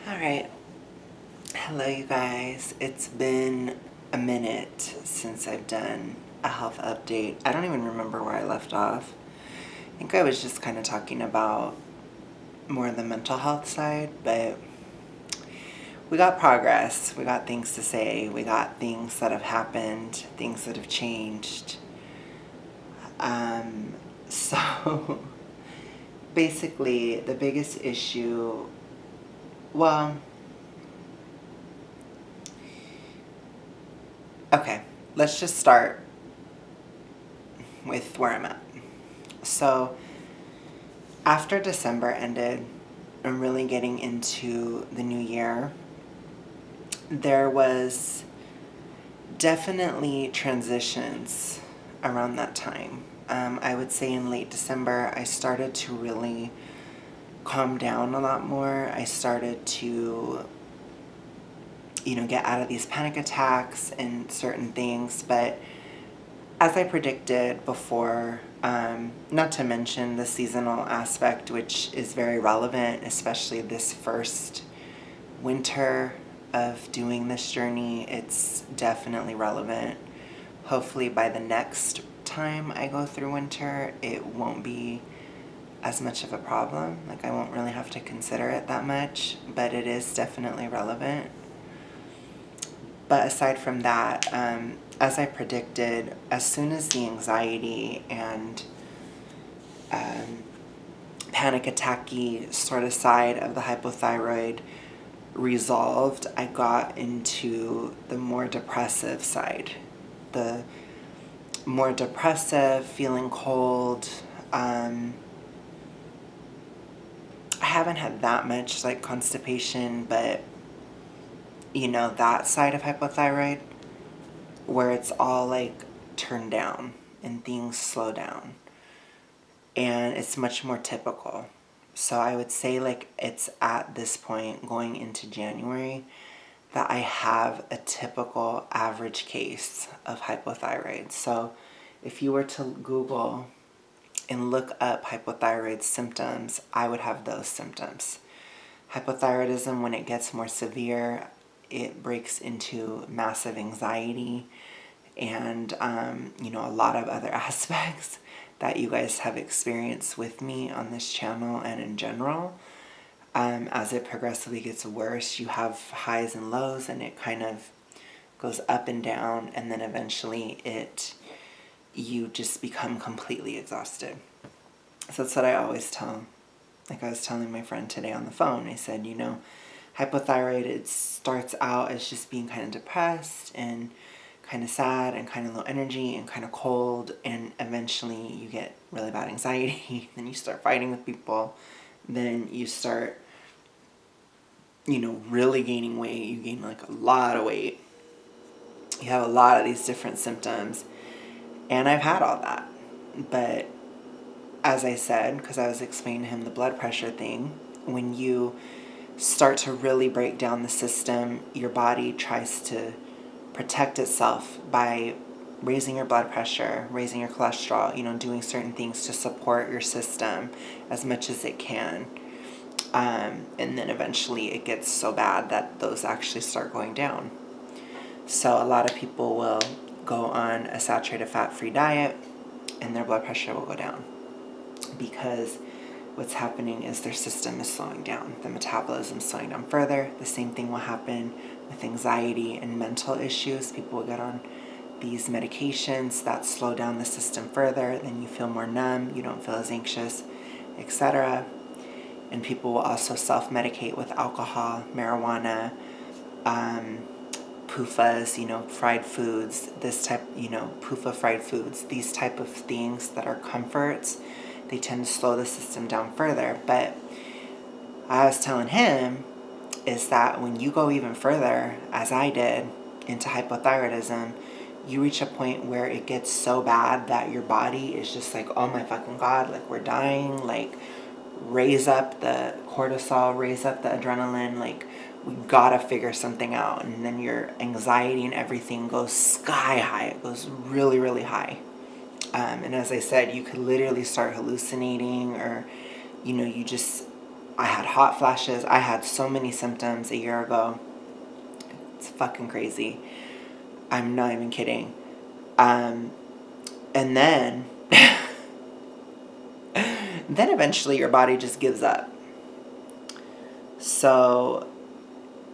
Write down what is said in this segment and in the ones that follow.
All right. Hello, you guys. It's been a minute since I've done a health update. I don't even remember where I left off. I think I was just kind of talking about more the mental health side, but we got progress. We got things to say. We got things that have happened, things that have changed. So basically, the biggest issue, well, okay, let's just start with where I'm at. So, after December ended, and really getting into the new year, there was definitely transitions around that time. I would say in late December, I started to really calm down a lot more. I started to, get out of these panic attacks and certain things. But as I predicted before, not to mention the seasonal aspect, which is very relevant, especially this first winter of doing this journey, it's definitely relevant. Hopefully by the next time I go through winter, it won't be as much of a problem. Like, I won't really have to consider it that much, but it is definitely relevant. But aside from that, as I predicted, as soon as the anxiety and panic attacky sort of side of the hypothyroid resolved, I got into the more depressive side. The more depressive, feeling cold. I haven't had that much like constipation, but that side of hypothyroid where it's all like turned down and things slow down. And it's much more typical. So I would say like it's at this point going into January that I have a typical average case of hypothyroid. So if you were to Google and look up hypothyroid symptoms, I would have those symptoms. Hypothyroidism, when it gets more severe, it breaks into massive anxiety and, a lot of other aspects that you guys have experienced with me on this channel and in general. As it progressively gets worse, you have highs and lows, and it kind of goes up and down, and then eventually you just become completely exhausted. So that's what I always tell. Like I was telling my friend today on the phone, I said, hypothyroid, it starts out as just being kind of depressed and kind of sad and kind of low energy and kind of cold, and eventually you get really bad anxiety, then you start fighting with people, then you start really gaining weight. You gain like a lot of weight. You have a lot of these different symptoms. And I've had all that. But as I said, because I was explaining to him the blood pressure thing, when you start to really break down the system, your body tries to protect itself by raising your blood pressure, raising your cholesterol, doing certain things to support your system as much as it can. And then eventually it gets so bad that those actually start going down. So a lot of people will go on a saturated fat-free diet and their blood pressure will go down because what's happening is their system is slowing down. The metabolism is slowing down further. The same thing will happen with anxiety and mental issues. People will get on these medications that slow down the system further. Then you feel more numb. You don't feel as anxious, etc. And people will also self-medicate with alcohol, marijuana, PUFAs, fried foods, this type, PUFA fried foods, these type of things that are comforts. They tend to slow the system down further. But I was telling him is that when you go even further, as I did, into hypothyroidism, you reach a point where it gets so bad that your body is just like, oh my fucking God, like we're dying, like raise up the cortisol, raise up the adrenaline, like we gotta figure something out. And then your anxiety and everything goes sky high. It goes really, really high. And as I said, you could literally start hallucinating or, you just I had hot flashes. I had so many symptoms a year ago. It's fucking crazy. I'm not even kidding. And then, then eventually your body just gives up. So,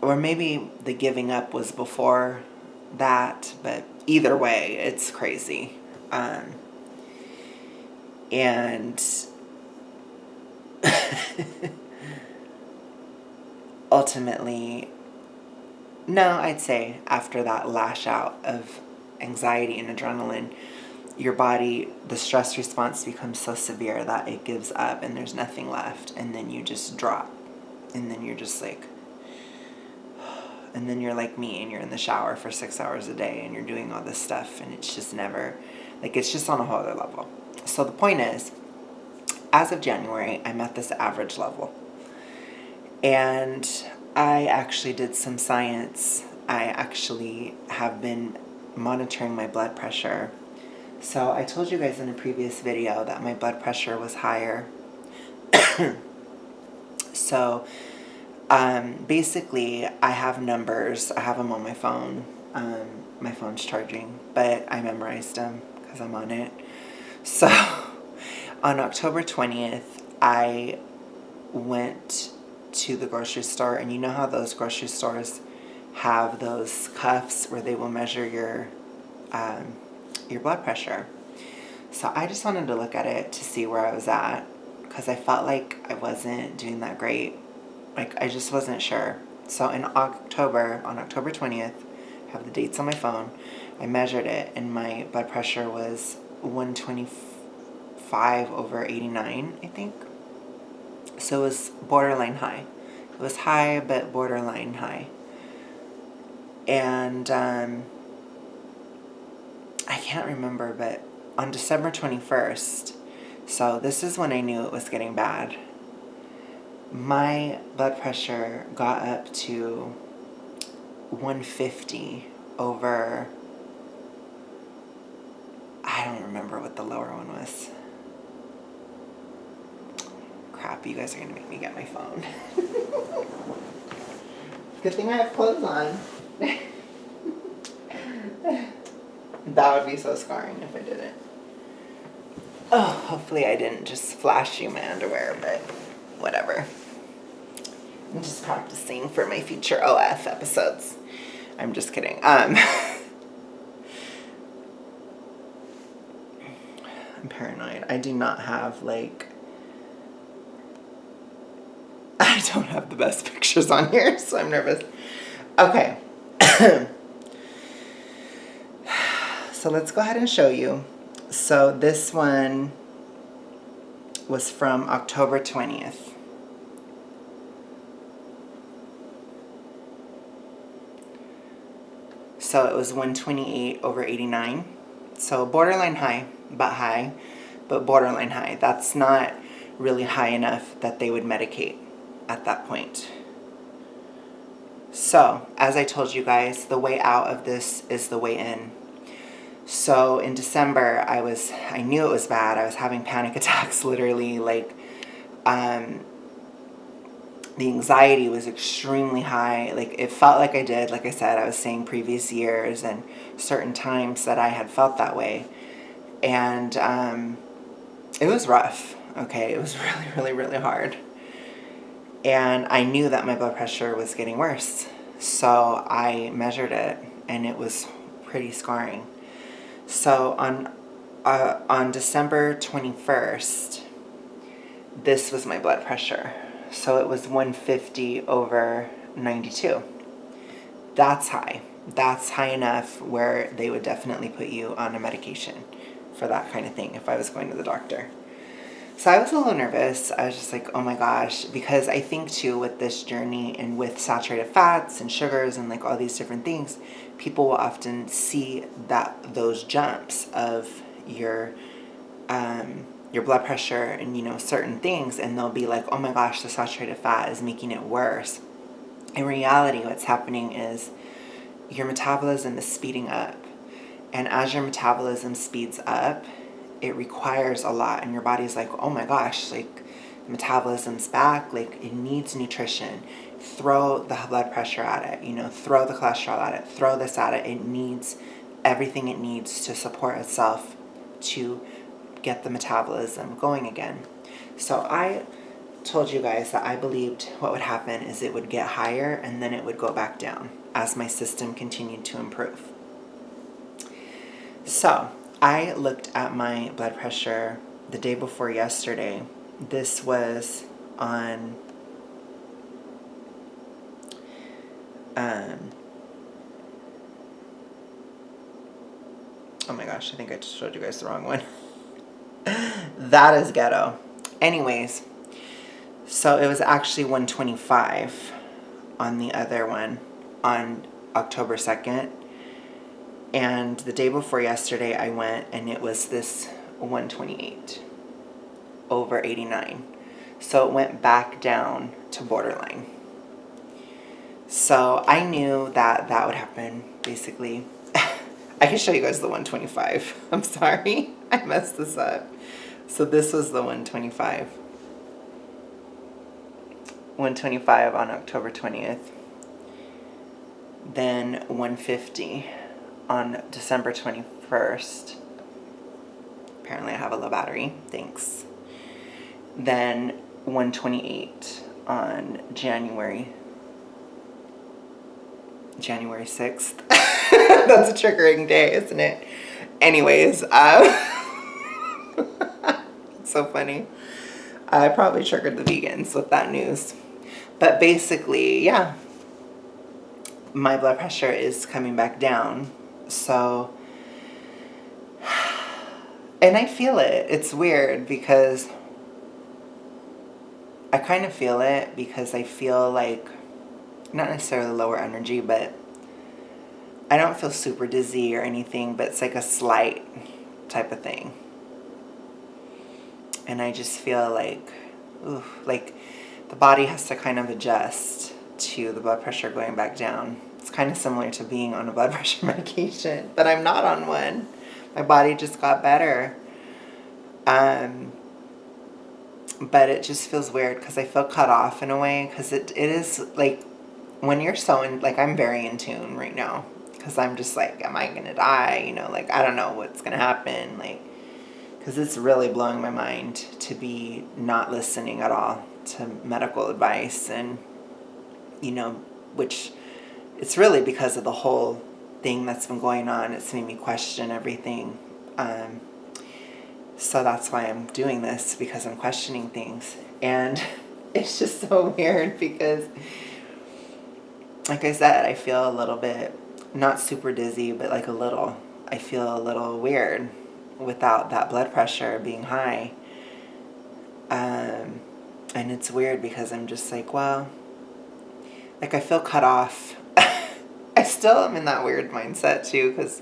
or maybe the giving up was before that, but either way, it's crazy. And ultimately, no, I'd say after that lash out of anxiety and adrenaline, your body, the stress response becomes so severe that it gives up and there's nothing left. And then you just drop. And then you're just like, and then you're like me and you're in the shower for 6 hours a day and you're doing all this stuff and it's just never, like, it's just on a whole other level. So the point is, as of January, I'm at this average level. And I actually did some science. I actually have been monitoring my blood pressure. So I told you guys in a previous video that my blood pressure was higher. So basically, I have numbers. I have them on my phone. My phone's charging, but I memorized them because I'm on it. So on October 20th, I went to the grocery store, and you know how those grocery stores have those cuffs where they will measure your blood pressure. So I just wanted to look at it to see where I was at, because I felt like I wasn't doing that great. Like, I just wasn't sure. So on October 20th, I have the dates on my phone, I measured it, and my blood pressure was 125/89, I think. So it was borderline high. It was high, but borderline high. And I can't remember, but on December 21st, so this is when I knew it was getting bad, my blood pressure got up to 150 over, I don't remember what the lower one was. Crap, you guys are going to make me get my phone. Good thing I have clothes on. That would be so scarring if I didn't. Oh, hopefully I didn't just flash you my underwear, but whatever. I'm just practicing for my future OF episodes. I'm just kidding. I'm paranoid. I do not have, like, I don't have the best pictures on here, so I'm nervous. Okay. So let's go ahead and show you. So this one was from October 20th. So it was 128/89. So borderline high, but borderline high. That's not really high enough that they would medicate at that point. So, as I told you guys, the way out of this is the way in. So in December, I knew it was bad. I was having panic attacks, literally, like, the anxiety was extremely high. Like, it felt like I did, like I said, I was saying previous years and certain times that I had felt that way. And it was rough, okay? It was really, really, really hard. And I knew that my blood pressure was getting worse. So I measured it, and it was pretty scarring. So on December 21st, this was my blood pressure. So it was 150/92. That's high. That's high enough where they would definitely put you on a medication for that kind of thing if I was going to the doctor. So I was a little nervous. I was just like, oh my gosh, because I think too with this journey and with saturated fats and sugars and like all these different things, people will often see those jumps of your blood pressure and, you know, certain things, and they'll be like, oh my gosh, the saturated fat is making it worse. In reality, what's happening is your metabolism is speeding up. And as your metabolism speeds up, it requires a lot, and your body's like, oh my gosh, like, metabolism's back, like it needs nutrition. Throw the blood pressure at it, throw the cholesterol at it, throw this at it. It needs everything it needs to support itself to get the metabolism going again. So I told you guys that I believed what would happen is it would get higher and then it would go back down as my system continued to improve. So I looked at my blood pressure the day before yesterday. This was on oh my gosh, I think I just showed you guys the wrong one. That is ghetto. Anyways, so it was actually 125 on the other one on October 2nd. And the day before yesterday, I went and it was this 128 over 89. So it went back down to borderline. So I knew that that would happen, basically. I can show you guys the 125. I'm sorry, I messed this up. So this was the 125. 125 on October 20th. Then 150 on December 21st. Apparently I have a low battery. Thanks. Then 128 on January 6th. That's a triggering day, isn't it? Anyways, it's so funny. I probably triggered the vegans with that news. But basically, yeah, my blood pressure is coming back down. So, and I feel it. It's weird because I kind of feel it because I feel like, not necessarily lower energy, but I don't feel super dizzy or anything, but it's like a slight type of thing. And I just feel like, like the body has to kind of adjust to the blood pressure going back down. It's kind of similar to being on a blood pressure medication, but I'm not on one. My body just got better. But it just feels weird because I feel cut off in a way, because it is like when you're so in, like I'm very in tune right now because I'm just like, am I going to die? Like I don't know what's going to happen. Like, because it's really blowing my mind to be not listening at all to medical advice and, which it's really because of the whole thing that's been going on. It's made me question everything. So that's why I'm doing this, because I'm questioning things. And it's just so weird because, like I said, I feel a little bit, not super dizzy, but like a little. I feel a little weird without that blood pressure being high. And it's weird because I'm just like, well, like I feel cut off. I still am in that weird mindset too, because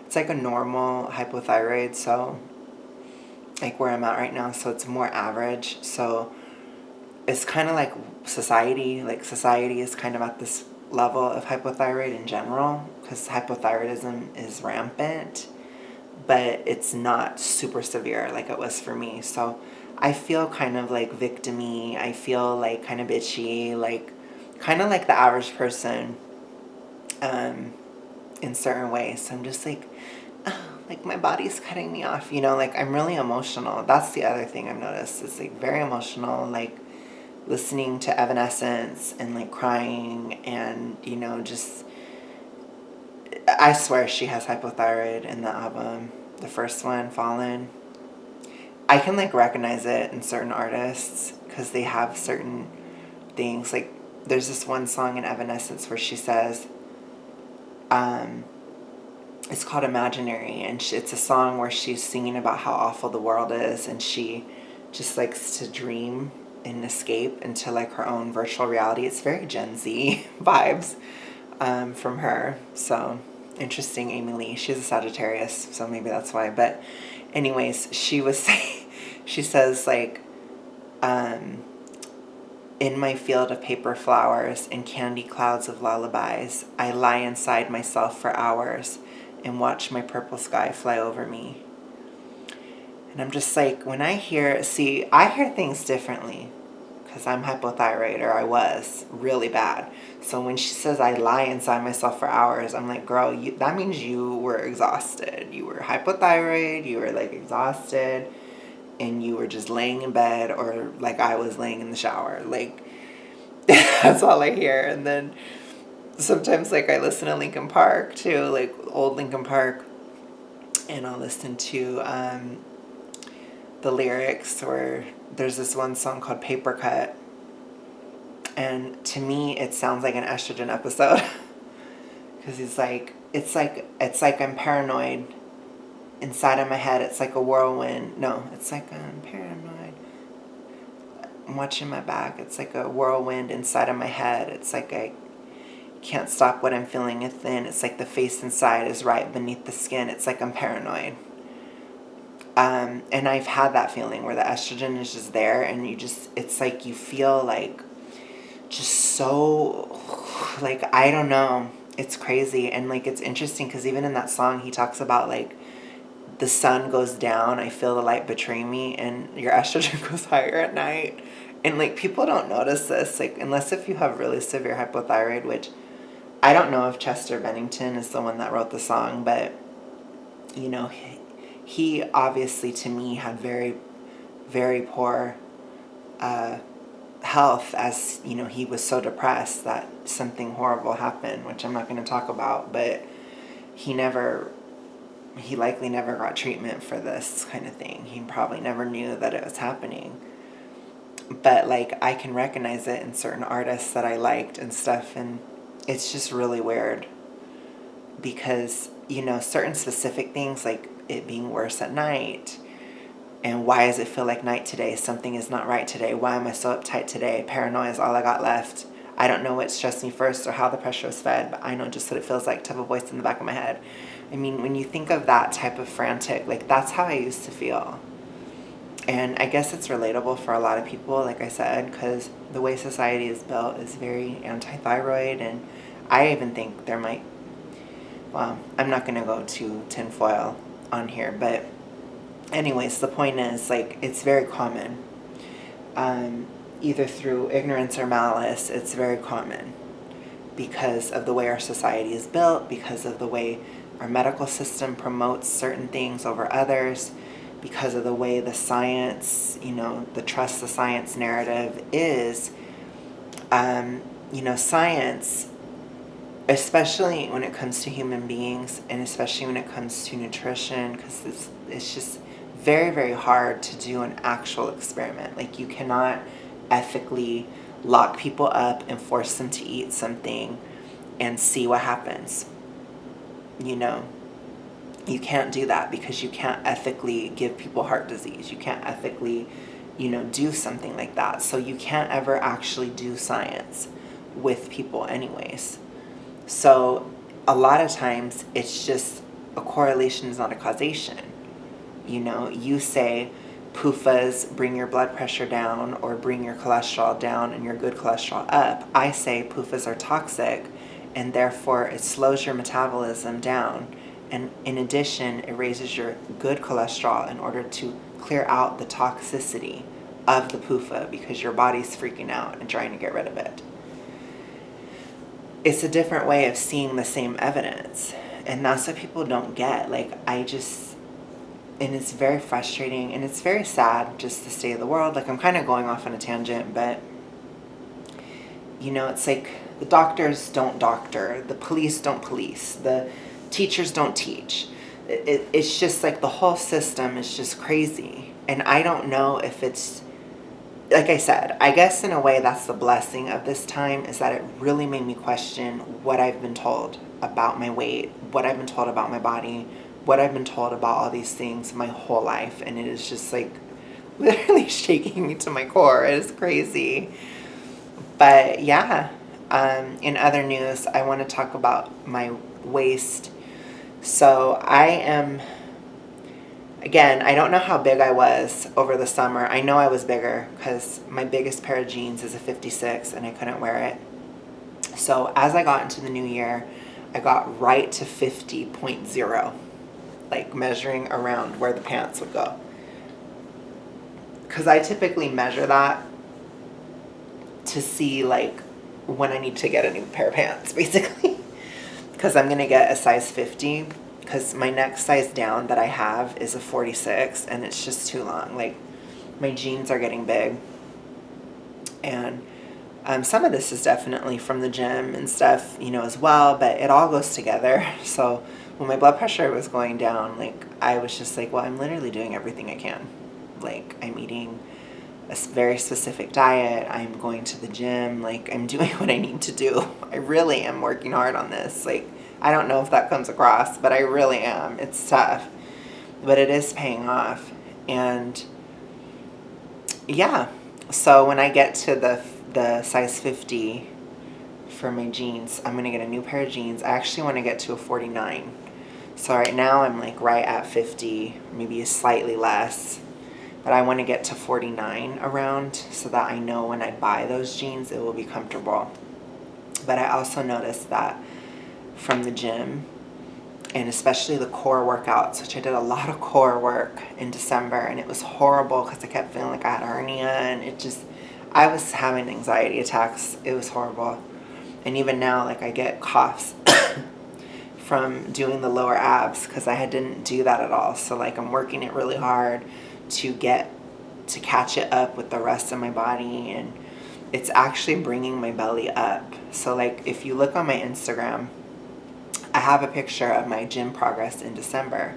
it's like a normal hypothyroid, so like where I'm at right now, so it's more average. So it's kind of like society is kind of at this level of hypothyroid in general, because hypothyroidism is rampant, but it's not super severe like it was for me. So I feel kind of like victim-y. I feel like kind of bitchy, like kind of like the average person in certain ways. So I'm just like, oh, like my body's cutting me off, like I'm really emotional. That's the other thing I've noticed. It's like very emotional, like listening to Evanescence and like crying and, just, I swear she has hypothyroid in the album. The first one, Fallen. I can like recognize it in certain artists because they have certain things. Like there's this one song in Evanescence where she says, it's called Imaginary, and it's a song where she's singing about how awful the world is, and she just likes to dream and escape into like her own virtual reality. It's very Gen Z vibes from her. So interesting. Amy Lee, she's a Sagittarius, so maybe that's why. But anyways, she was saying, she says like, in my field of paper flowers and candy clouds of lullabies, I lie inside myself for hours and watch my purple sky fly over me. And I'm just like, when I hear things differently because I'm hypothyroid, or I was really bad. So when she says I lie inside myself for hours, I'm like, girl, that means you were exhausted. You were hypothyroid, you were like exhausted, and you were just laying in bed, or like I was laying in the shower. Like, that's all I hear. And then sometimes like I listen to Linkin Park too, like old Linkin Park, and I'll listen to the lyrics, or there's this one song called Paper Cut, and to me it sounds like an estrogen episode because it's like I'm paranoid inside of my head. It's like a whirlwind. No, it's like I'm paranoid. I'm watching my back. It's like a whirlwind inside of my head. It's like I can't stop what I'm feeling within. It's like the face inside is right beneath the skin. It's like I'm paranoid. And I've had that feeling where the estrogen is just there, and it's like you feel like just so, like, I don't know. It's crazy. And like, it's interesting because even in that song, he talks about like, the sun goes down, I feel the light betray me, and your estrogen goes higher at night. And like, people don't notice this, like, unless if you have really severe hypothyroid, which I don't know if Chester Bennington is the one that wrote the song, but you know, he obviously to me had very, very poor health, as you know, he was so depressed that something horrible happened, which I'm not going to talk about, but he likely never got treatment for this kind of thing. He probably never knew that it was happening. But like, I can recognize it in certain artists that I liked and stuff, and it's just really weird because, you know, certain specific things, like it being worse at night, and why does it feel like night today? Something is not right today. Why am I so uptight today? Paranoia is all I got left. I don't know what stressed me first or how the pressure was fed, but I know just what it feels like to have a voice in the back of my head. I mean, when you think of that type of frantic, like, that's how I used to feel. And I guess it's relatable for a lot of people, like I said, because the way society is built is very anti-thyroid, and I even think there might, well, I'm not going to go to tinfoil on here, but anyways, the point is, like, it's very common. Either through ignorance or malice, it's very common because of the way our society is built, because of the way our medical system promotes certain things over others, because of the way the science, you know, the trust the science narrative is. You know, science, especially when it comes to human beings, and especially when it comes to nutrition, because it's just very, very hard to do an actual experiment. Like, you cannot ethically lock people up and force them to eat something and see what happens. You know, you can't do that because you can't ethically give people heart disease. You can't ethically, you know, do something like that. So you can't ever actually do science with people anyways. So a lot of times it's just a correlation is not a causation. You know, you say PUFAs bring your blood pressure down or bring your cholesterol down and your good cholesterol up. I say PUFAs are toxic, and therefore it slows your metabolism down. And in addition, it raises your good cholesterol in order to clear out the toxicity of the PUFA because your body's freaking out and trying to get rid of it. It's a different way of seeing the same evidence. And that's what people don't get. Like, and it's very frustrating, and it's very sad, just the state of the world. Like, I'm kind of going off on a tangent, but, you know, it's like the doctors don't doctor, the police don't police, the teachers don't teach. It's just like the whole system is just crazy. And I don't know if it's, like I said, I guess in a way that's the blessing of this time, is that it really made me question what I've been told about my weight, what I've been told about my body, what I've been told about all these things my whole life. And it is just like literally shaking me to my core. It is crazy. But yeah, in other news, I want to talk about my waist. So I am, again, I don't know how big I was over the summer. I know I was bigger because my biggest pair of jeans is a 56 and I couldn't wear it. So as I got into the new year, I got right to 50.0. Like measuring around where the pants would go. because I typically measure that to see like when I need to get a new pair of pants, basically. Because I'm going to get a size 50, because my next size down that I have is a 46, and it's just too long. Like, my jeans are getting big. And some of this is definitely from the gym and stuff, you know, as well, but it all goes together. So when my blood pressure was going down, like, I was just like, well, I'm literally doing everything I can. Like, I'm eating a very specific diet. I'm going to the gym. Like, I'm doing what I need to do. I really am working hard on this. Like, I don't know if that comes across, but I really am. It's tough, but it is paying off. And yeah, so when I get to the size 50 for my jeans, I'm going to get a new pair of jeans. I actually want to get to a 49. So right now I'm like right at 50, maybe slightly less. But I want to get to 49 around so that I know when I buy those jeans it will be comfortable. But I also noticed that from the gym, and especially the core workouts, which I did a lot of core work in December, and it was horrible because I kept feeling like I had a hernia, and I was having anxiety attacks. It was horrible. And even now, like, I get coughs from doing the lower abs because I didn't do that at all. So like, I'm working it really hard to catch it up with the rest of my body, and it's actually bringing my belly up. So like, if you look on my Instagram, I have a picture of my gym progress in December,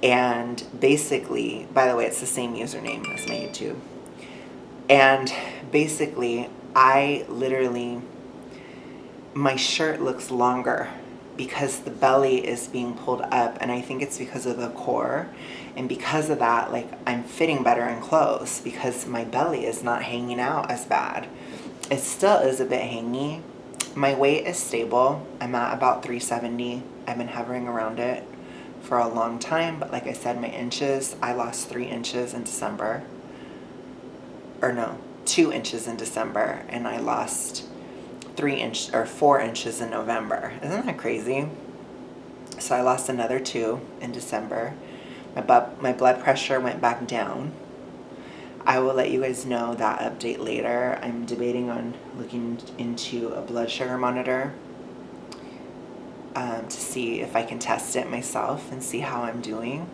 and basically, by the way, it's the same username as my YouTube, and basically my shirt looks longer because the belly is being pulled up, and I think it's because of the core. And because of that, like, I'm fitting better in clothes because my belly is not hanging out as bad. It still is a bit hangy. My weight is stable. I'm at about 370. I've been hovering around it for a long time, but like I said, my inches, I lost 3 inches in December. Or no, 2 inches in December, and I lost 4 inches in November. Isn't that crazy? So I lost another 2 in December. My blood pressure went back down. I will let you guys know that update later. I'm debating on looking into a blood sugar monitor to see if I can test it myself and see how I'm doing.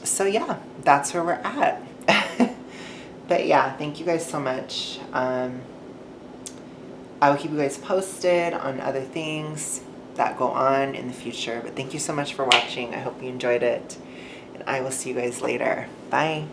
So yeah, that's where we're at. But yeah, thank you guys so much. I will keep you guys posted on other things that go on in the future. But thank you so much for watching. I hope you enjoyed it. And I will see you guys later. Bye.